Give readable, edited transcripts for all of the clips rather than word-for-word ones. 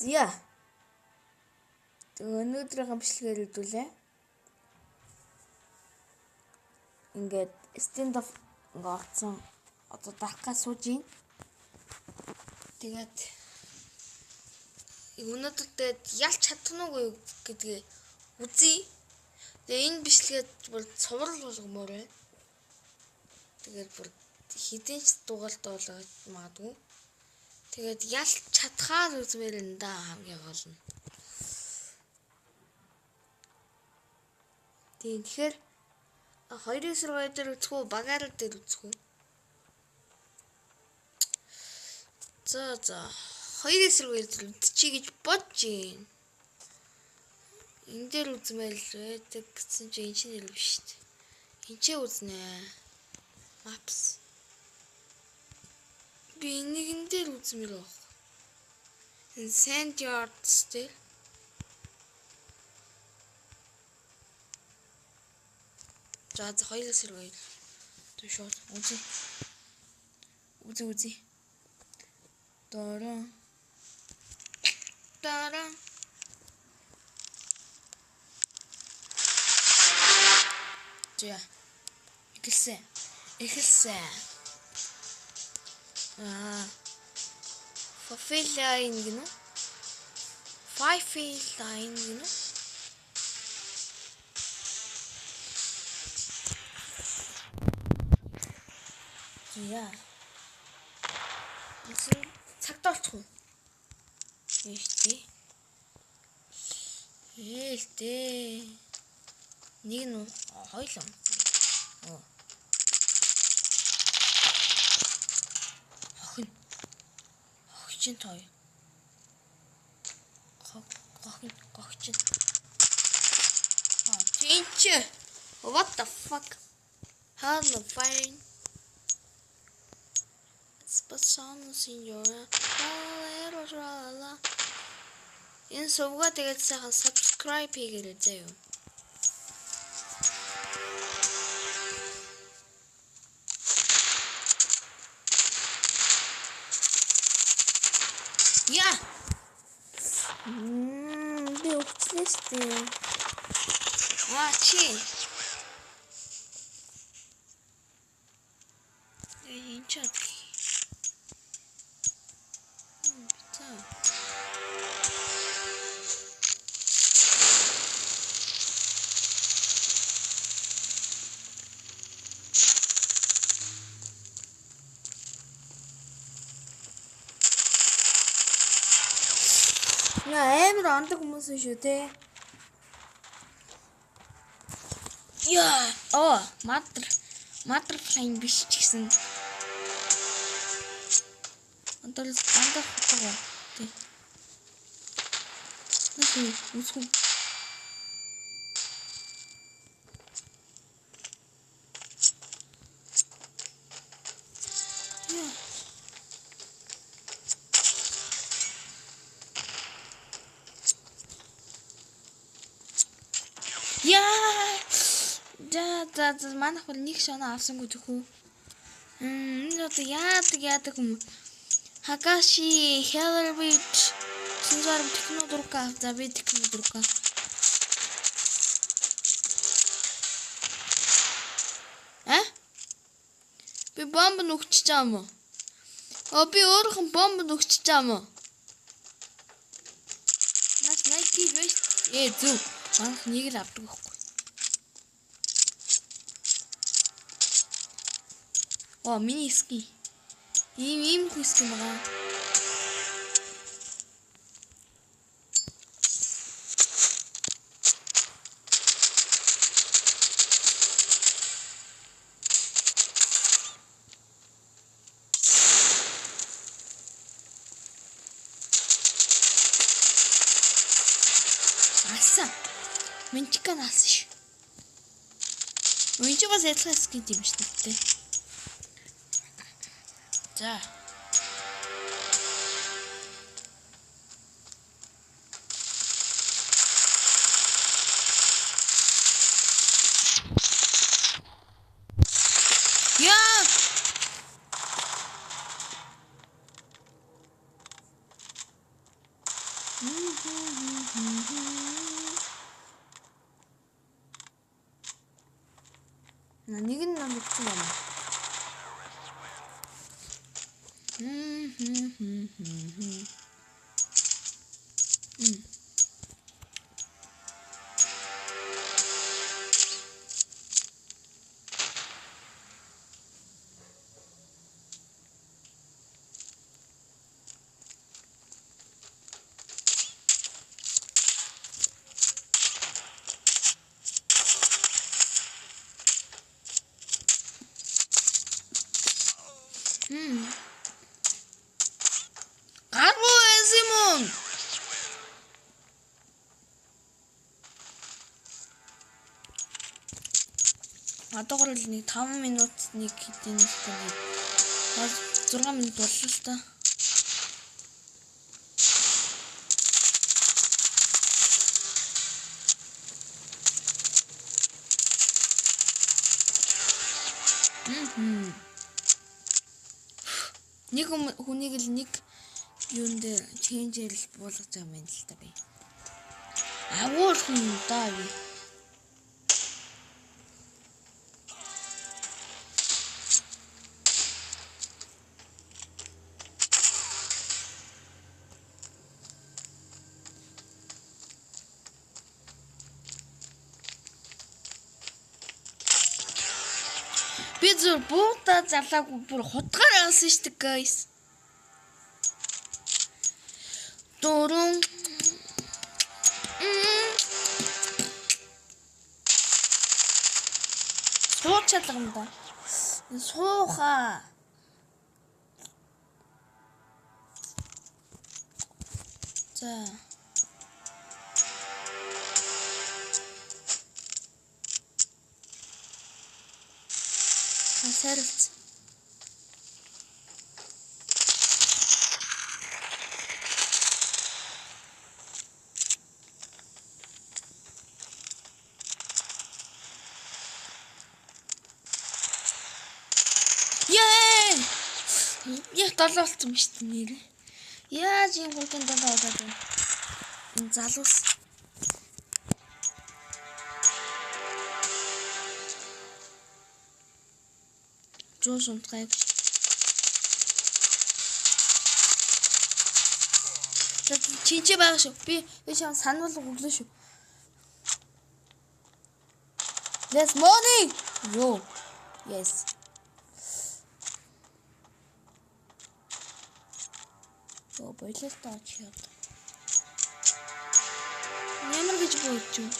Зя. Өнөөдрийн бичлэгээр хэлүүлээ. Ингээд stand-up орсон. Одоо дахиад сууж ийн. Тэгээд өнөөдөр ялч чадах нүггүй гэдгээ үзье. Тэгээ энэ бичлэгээд бүр цуврал болгомоор байна. Тэгээд бүр хідэн ч дугаалт болгож магадгүй. Тэгээд ялч чадхаар үзмээр энэ да хамгийн гол нь. Тэгэхээр хоёрын сарвай дээр үзэх үү, багаар дээр үзэх үү? За хоёрын сарвай дээр үзчихье гэж бодож байна. Энэ дээр үзмээр л байдаг гэсэн чинь энэ чинь нэр биш шүү дээ. Энд ч үзнэ. Maps. Би нэгэн дээр үзмээр байна. Энэ Sand Yards дээр. За хоёрын сарвай. Төшөө үзье. Дараа. За. Эхэлсэн. Фафилайн гинэ. Файфилайн гинэ. Я. Эсвэл цагт олчих уу? Ээлтэй. Нэг нь хоёлоо. Хогчин той. Хогчин. Тинч. What the fuck? Hello fine. Спасибо, сеньора. Энэ сувга тэгээд сайхан subscribe хийгээрэй заяа. Я. Би өгчлээ. Чи. Энэ чат. Амар ондог хүмүүс шүү те. Яа, мадр флайн биш ч гэсэн. Ондог хатгаа. Тэ. Үсгүй. За манайх бол нэг шоноо авсангүй төхөө. Энэ одоо яадаг юм. Хагаши, Хелервич, Синзарм технодурка, за би технодурка. Би бомб нүгчж байгаа юм. Би өөрөөхөн бомб нүгчж байгаа юм. Нас найти вэш. Зүг. Манайх нэг л авдаг байхгүй. Мини ски. Ийм ски байгаа. Аса. Менчика нас. Менчика бас ялах ски юм шүү дээ. За. Нэг нь нам өгсөн юм. Гарбуу Simon. Одоогор л нэг 5 минут нэг хэдийн нэг 6 минут боллоо л та. Нэг хүнийг л нэг юун дээр ченжэл буулгаж байгаа юм л та би. Агуур хүн даа би. Би зөв буута залаагүй бүр хутгаар алсан шүү дээ guys. Дөрөн сууч чадлаа юм да. Сууха. За. Сарвц. Я долоолцсон юм шүү дээ нэрээ. Яаж юм хурдан долоо болоод байна. Энэ залуус. Жуус унтгай. Чинчээ байгаа шүү. Би шам санал өглөө шүү. Let's morning. Yo. Yes. Оо бойлол таач яа. Ямар гэж бодож юу?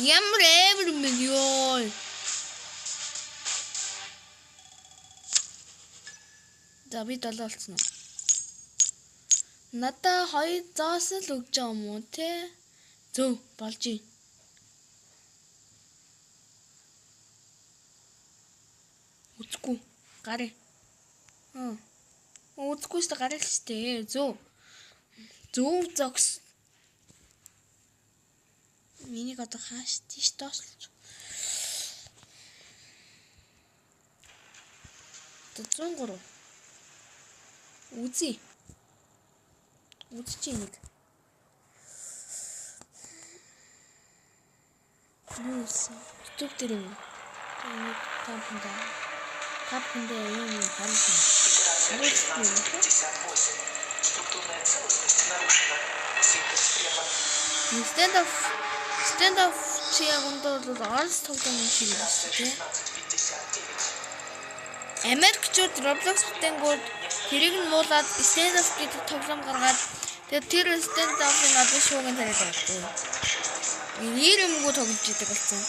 Ямар эвэр миллион. За би долоолцсон уу? Надаа 2 зоос л өгч байгаа юм уу те? Зөв болж ий. Үзгүй. Гарыг. Үзгүй шүү дээ гарыг л шүү дээ. Зөв. Зөв зогс. Миний одоо хааш тийш тоослож. 103. Үзье. Үзчих нэг. Юус. YouTube дээр юм. Нэг тапында юм харсан. Структурная целостность нарушена. Синтез прерван. Stand up чи яг өндөр Орос тоглоом шиг байна тийм. Америкчууд Roblox бүтэнгүүд тэрийг нь муулаад stand up гэдэг тоглоом гаргаад тэгээд тэр stand up-ын надад шууган тариад байгаа. Нэр юмгүй тоглож идэг болсон.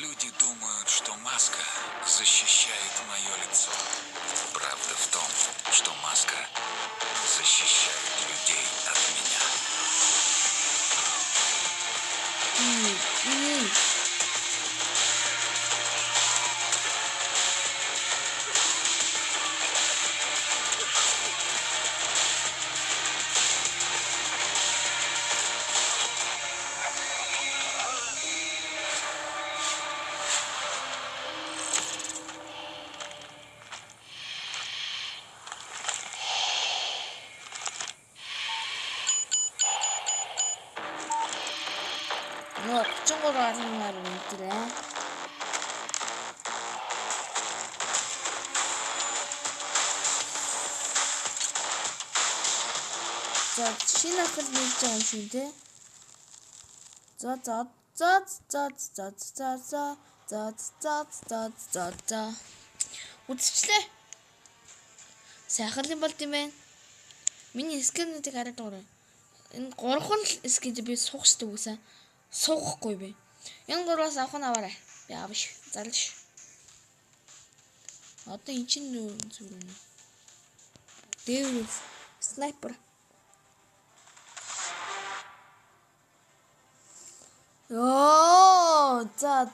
Люди думают, что маска защищает мое лицо. Правда в том, что маска защищает людей от меня. Ну, 33 гаругаар өнтрээ. За, шинэ аккаунт нээж байгаа юм шиг тий. За. Үзчихлээ. Сайхан юм болд юм байна. Миний скринүүдийг хараад байгаа. Энэ 3 скрин би суух штеп үсэн. Суухгүй би. Энэ 3-аас авах нь аваарай. Би аваш. Зарлш. Одоо эн чинь юу зүйл нэ? Дэв снайпер. Оо, за.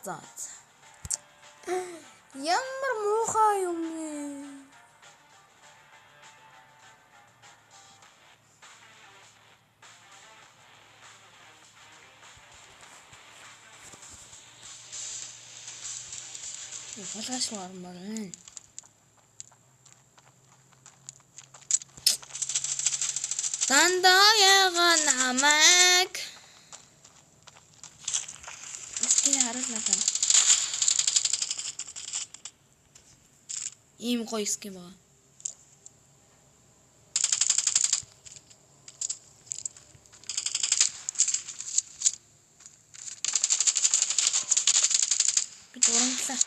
Ямар муухай юм бэ? Болгош мармаар байна. Дандаа яга намайг. Эсгийн харуулнаа тань. Ийм гоё эсгэн байгаа. Би дуранглаа.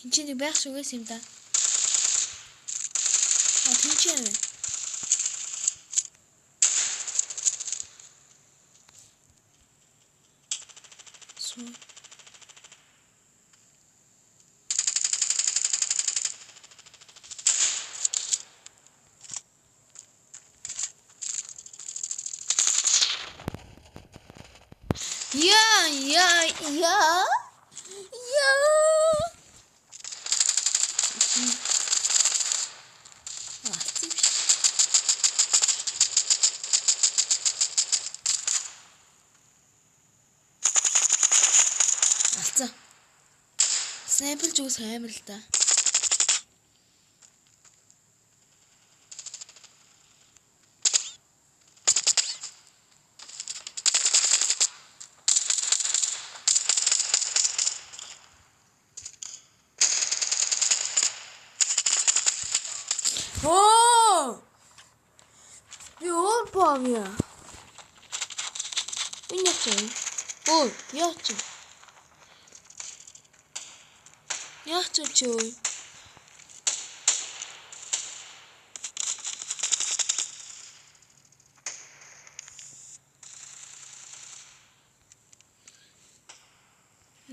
Тинчэний байх шүгээс юм да. Тинчэн. Я. Алцаа. Снайпер жуус амар л да. Оо! Юу бавя? Инээч. Оо, яач. Яач чөө.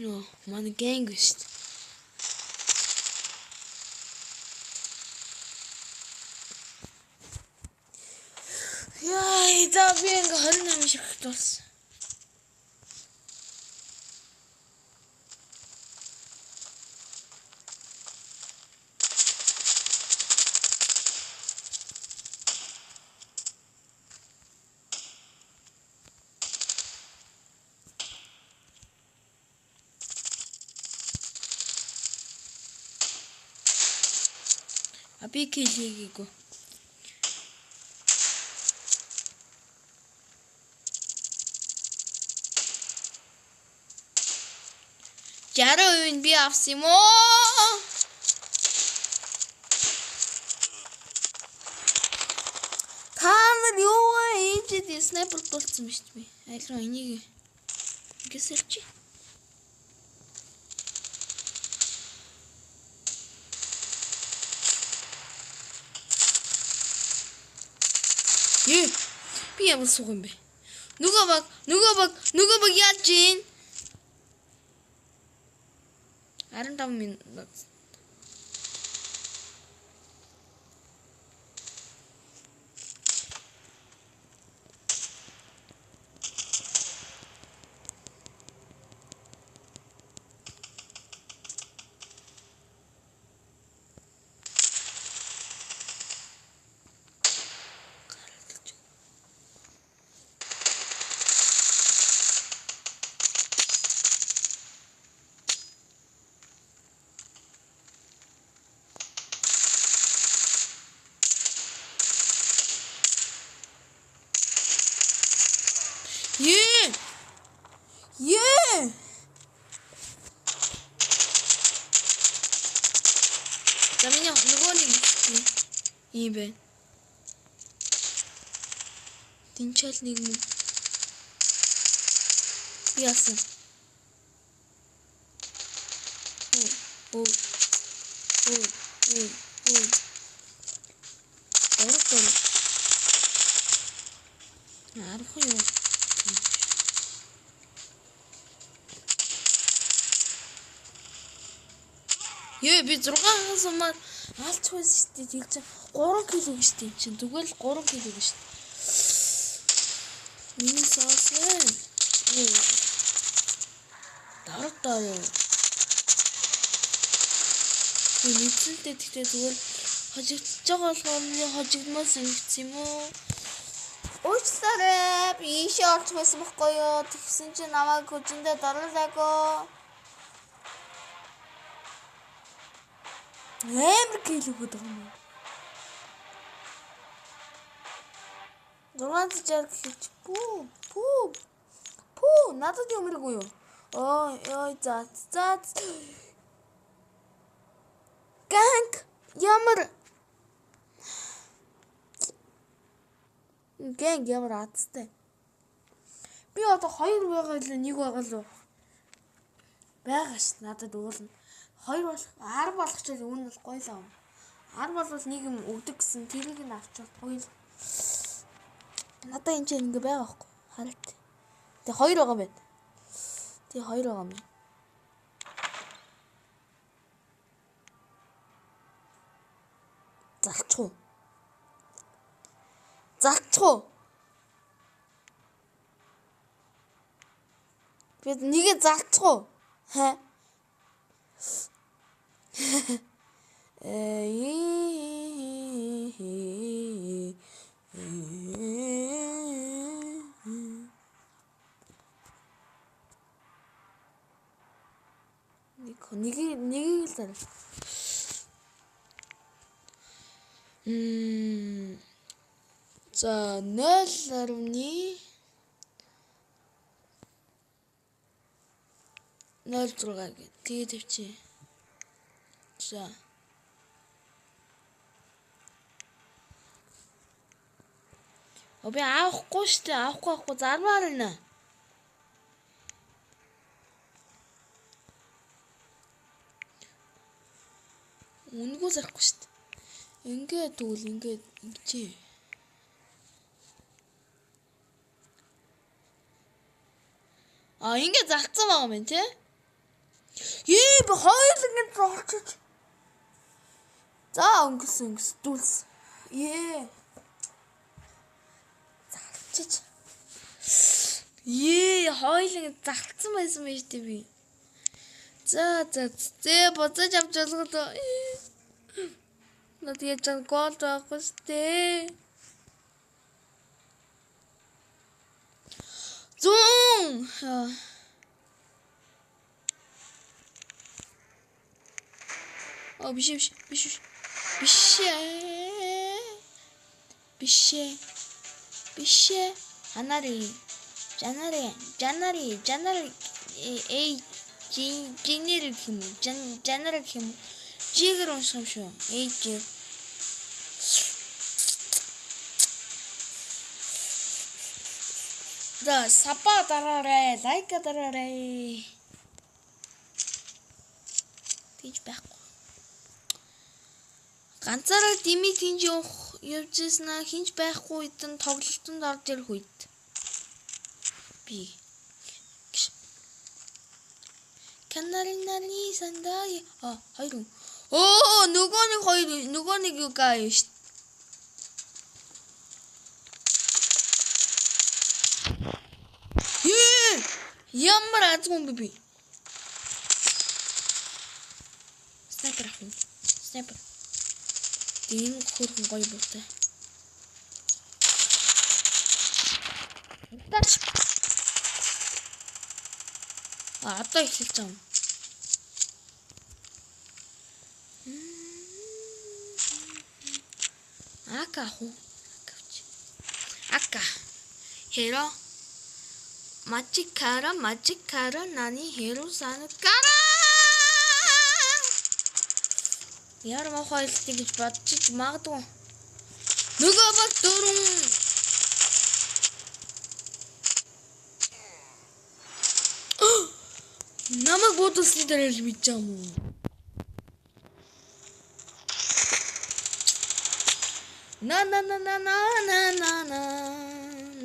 Нөө, манай гэнг шүү. Яа, за би ингээ 28 шиг болсон. Би килийгийгөө. Яруу би авсан юм уу? Камер юу ийж снайпер болцсон биз дээ. Айлруу энийг гисэлчи. Ээ. Би ямар суух юм бэ? Нөгөө баг яаж ийн? 15 минут. Е. За миний нөгөө нэг юм бэ. Тинчэл нэг юм. Яасан. Оо. Орхон. Арах юу? Ёо би 6 сумаар алч байсан шүү дээ. Тэг чи 3 кг гэж тийм чинь. Зүгээр л 3 кг гэж шүү. Миний соос вэ? Дарагдаа юу? Нийцэлтэй тэгтээ зүгээр хожигдож байгаа болохоор хожигдмаас ингэсэн юм уу? Уучлаарай. Би ийшээ орж байсан байхгүй юу? Тэгсэн чинь намайг хүчиндээ дорлаагүй. Амар килогод байгаа юм. 660 гэж пүү надад юм иргүй юу? Ой за ганг ямар атстай. Би одоо 2 байгаа л 1 байгаа л байгаас надад уулна. 2 болох 10 болгочихвол үүн бол гоё л аа. 10 болвол нэг юм өгдөг гэсэн тэрийг нь авчихвал гоё л. Надаа энэ ч ингэ байгаа байхгүй. Харалт. Тэг 2 байгаа юм байна. Тэг 2 байгаа юм. Зарчгүй. Би нэгэ зарчгүй. Хаа. Нэг л тань. За 0.06 гэ. Тэгээд тавьчих. За. Би авахгүй штэ. Авахгүй зармаар байна. Үнгүү зарахгүй штэ. Ингээд тэгвэл ингээд ингэчээ. Ингээд зарцсан байгаа юм тий? Би хоёул ингэж орчиж. За өнгөс зарчиж. Хоёул ингэж зарцсан байсан байж тээ би. За боцож авч болгоо. Надад яаж гол байхгүй штэ. Зүүн. Биш. Жанари. Жинэр гэх юм. Жигэр унших юм шүү. Жиг. За сапа дараарай, лайк дараарай. Тийж байхгүй. Ганцаараа дими тинж явах явжсна хинч байхгүй үедэн тоглолтонд орж ирэх үед би канаринарни сандай хоёр нөгөө нэг юу гай шүү. Ямар азгун би. Снайпер ахын. Снайпер. Дин хөргөн гоё буутай. Тач. Одоо эхэлж байгаа юм. Ака хуу. Ака. Херо. Мажикара нани херо санакара. Яар мохоо хэлтий гэж бодчих магадгүй. Нөгөө баг дөрөв. Намайг бодсон дээр л мэдэж юм уу?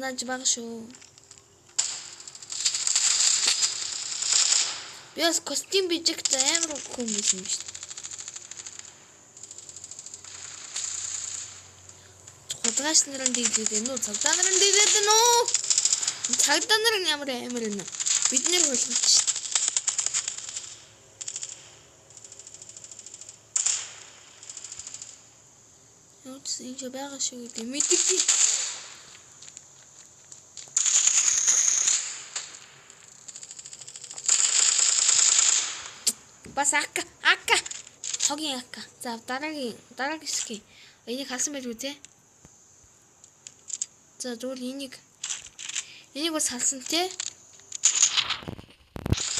Наач баг шүү. Яс костюм бижигт амар хүмүүс юм шүү. Худгаас нэрэн дийлээд нүү цагдаа нэрэн дийлээд нүү. Цагдаа нэрэн ямар амар нэ. Бид нэр хөлгөч. Яац энэ байгаа шүү гэдэг мэдээ. Бас ака. Хогийн ака. За дараагийн хэсэг. Энийг халсан байж үзье. За зүгээр энийг бас халсан те.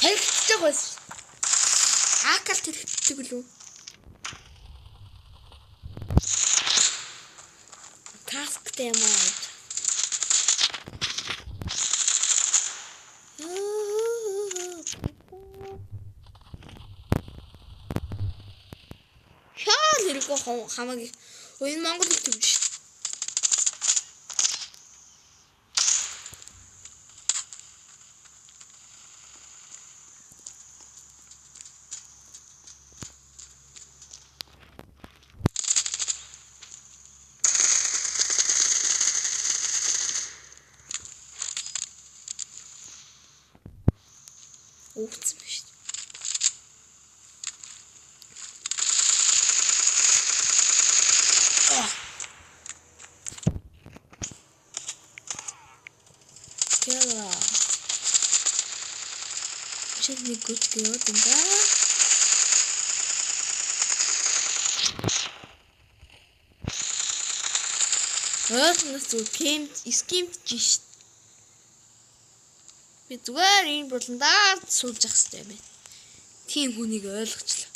Тэрхтдэг бас. Акал тэрхтдэг лүү. Тасктэй юм аа. Хэрэггүй хамаагүй. Энэ Монгол хэл төвч. Угцсан биш. Кэла. Чэний гүтгэе юм да. Нас үгүй скимч. Би зүгээр энэ болондаа суулж явах хэрэгтэй юм байна. Тийм хүнийг ойлгочлаа.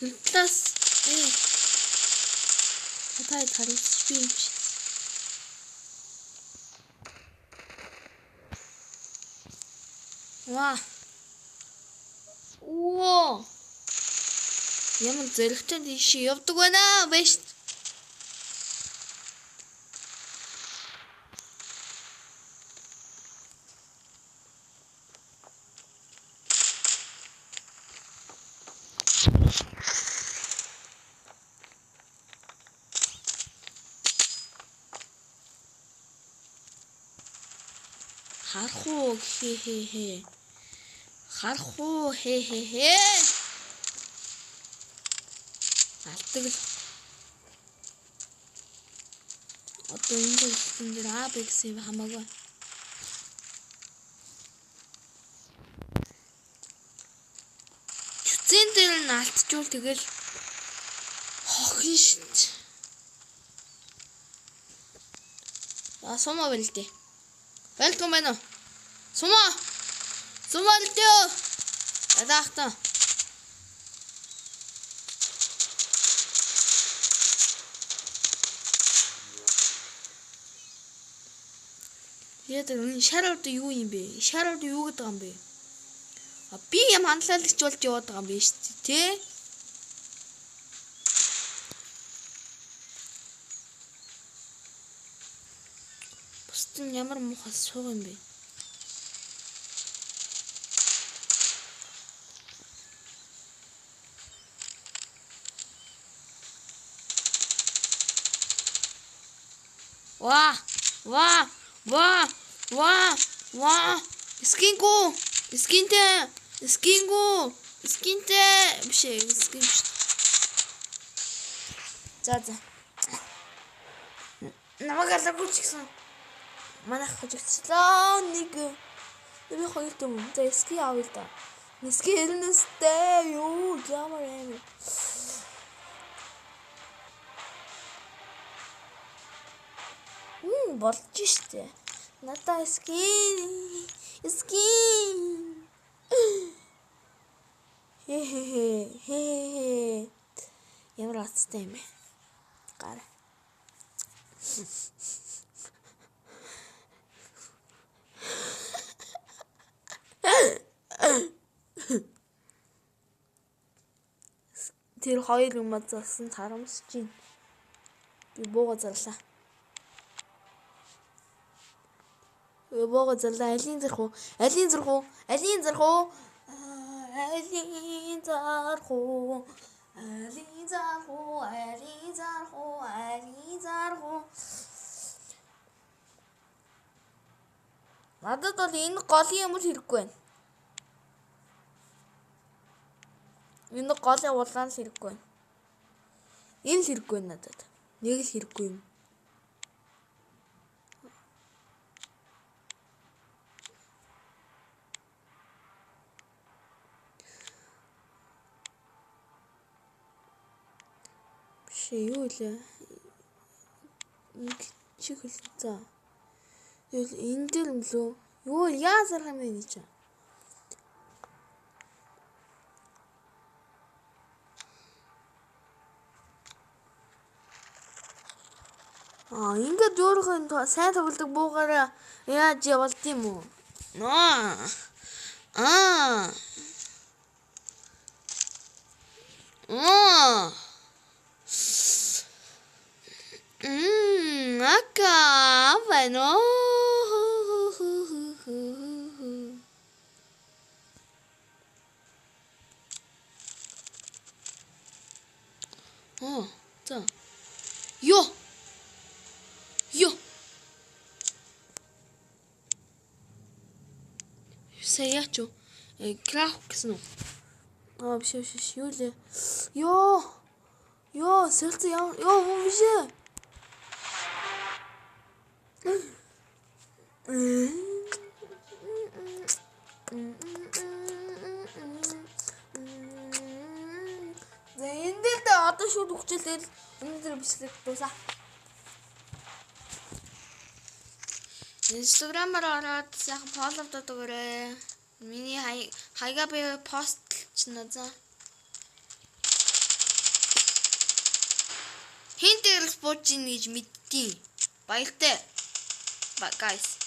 Тэглээс хатаа тарих би юм чи. Ваа. Оо. Ямар зэрэгтэй тийш явдаг байна байж. Харахуу хээ. Харахуу хээ. Алдаг л. Одоо энэ дээр AB гэсэн хамаагүй. Жүцэн дээр нь алтчул тэгэл хохин шít. Сума бэлдээ. Welcome байна. Сума бэлдээ. Ядахта. Яадаг энэ шарууд юу юм бэ? Шарууд юу гэдэг юм бэ? Би юм хандлаалагч болж яваад байгаа юм биш үү те? Бусдын ямар муухай сууг юм бэ? Ва. Скинтэй. Биш скин. За. Намайг алаагүй ч гэсэн манайх хожигдчихлоо нэг. Би хоёр юм. За ски авъя л да. Ски хэлнэстэй юу ямар юм. Болж штэ. Надаа скин. Хе. Ямар атстай юм бэ? Гар. Тэр хоёр юм засан тарамсж байна. Би бууга зарлаа. Алин зарах уу? Надад бол энэ голын юм хэрэггүй байна. Энэ голын улаан л хэрэггүй байна. Энэ л хэрэггүй надад. Нэг л хэрэггүй юм. Юу лээ? Нэг чих л за. Энэ дээр юм лөө. Юу яасаар юм бэ чи? Ингээд өөрийнхөө сайн тоглодог буугаараа яаж явалт юм уу? Bueno. За. Yo. Яач юу? Крах гэсэн үү? Биш юу лээ? Ёо, сэлцээ яа. Биш. За энэ дээр тэ одоо шууд өгчлөөл өнөөдөр бичлэг дуусаа. Instagram-аар ороод сайхан фолловдод өгөөрэй. Миний хаягаа би постлчихно за. Хинт дээр бууж ийн гэж мэдтий. Баяртай. Bye guys.